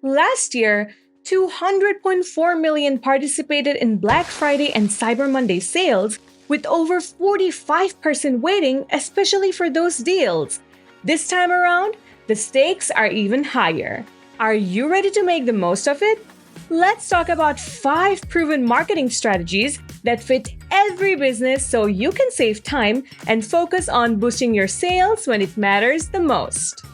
Last year, 200.4 million participated in Black Friday and Cyber Monday sales, with over 45% waiting, especially for those deals. This time around, the stakes are even higher. Are you ready to make the most of it? Let's talk about 5 proven marketing strategies that fit every business so you can save time and focus on boosting your sales when it matters the most.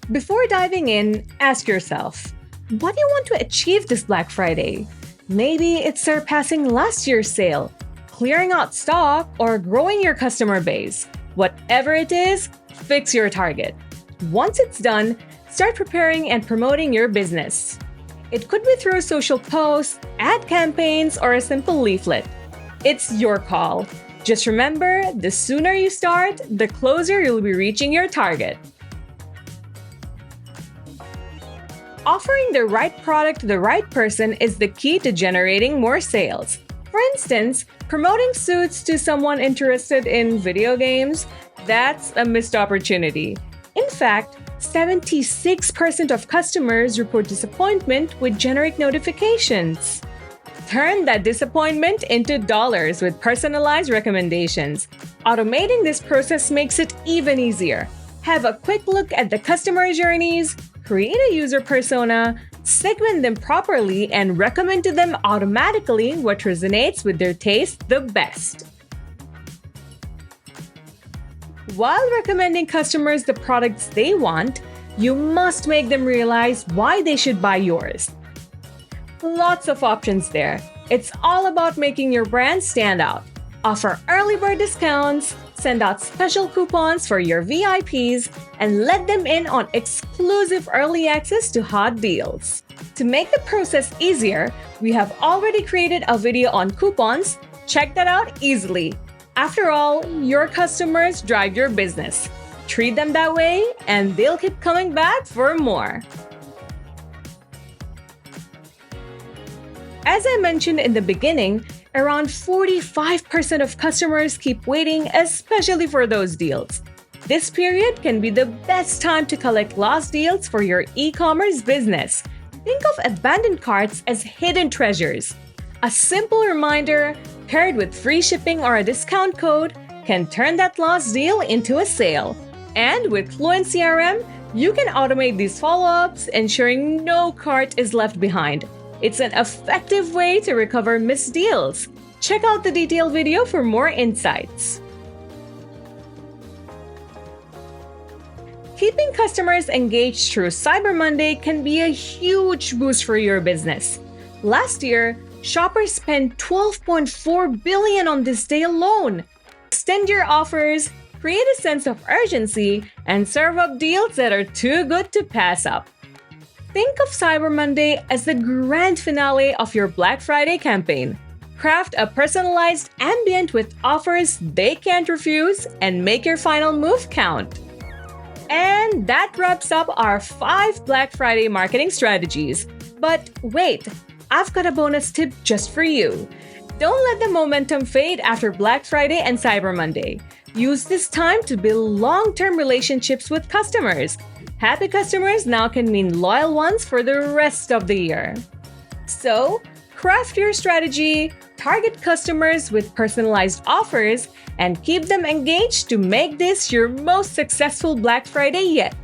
Before diving in, ask yourself, what do you want to achieve this Black Friday? Maybe it's surpassing last year's sale, clearing out stock, or growing your customer base. Whatever it is, fix your target. Once it's done, start preparing and promoting your business. It could be through social posts, ad campaigns, or a simple leaflet. It's your call. Just remember, the sooner you start, the closer you'll be reaching your target. Offering the right product to the right person is the key to generating more sales. For instance, promoting suits to someone interested in video games, that's a missed opportunity. In fact, 76% of customers report disappointment with generic notifications. Turn that disappointment into dollars with personalized recommendations. Automating this process makes it even easier. Have a quick look at the customer journeys, create a user persona, segment them properly, and recommend to them automatically what resonates with their taste the best. While recommending customers the products they want, you must make them realize why they should buy yours. Lots of options there. It's all about making your brand stand out. Offer early bird discounts, send out special coupons for your VIPs, and let them in on exclusive early access to hot deals. To make the process easier, we have already created a video on coupons. Check that out easily. After all, your customers drive your business. Treat them that way, and they'll keep coming back for more. As I mentioned in the beginning, around 45% of customers keep waiting, especially for those deals. This period can be the best time to collect lost deals for your e-commerce business. Think of abandoned carts as hidden treasures. A simple reminder, paired with free shipping or a discount code, can turn that lost deal into a sale. And with FluentCRM, you can automate these follow-ups, ensuring no cart is left behind. It's an effective way to recover missed deals. Check out the detailed video for more insights. Keeping customers engaged through Cyber Monday can be a huge boost for your business. Last year, shoppers spent $12.4 billion on this day alone. Extend your offers, create a sense of urgency, and serve up deals that are too good to pass up. Think of Cyber Monday as the grand finale of your Black Friday campaign. Craft a personalized ambient with offers they can't refuse and make your final move count. And that wraps up our 5 Black Friday marketing strategies. But wait, I've got a bonus tip just for you. Don't let the momentum fade after Black Friday and Cyber Monday. Use this time to build long-term relationships with customers. Happy customers now can mean loyal ones for the rest of the year. So, craft your strategy, target customers with personalized offers, and keep them engaged to make this your most successful Black Friday yet.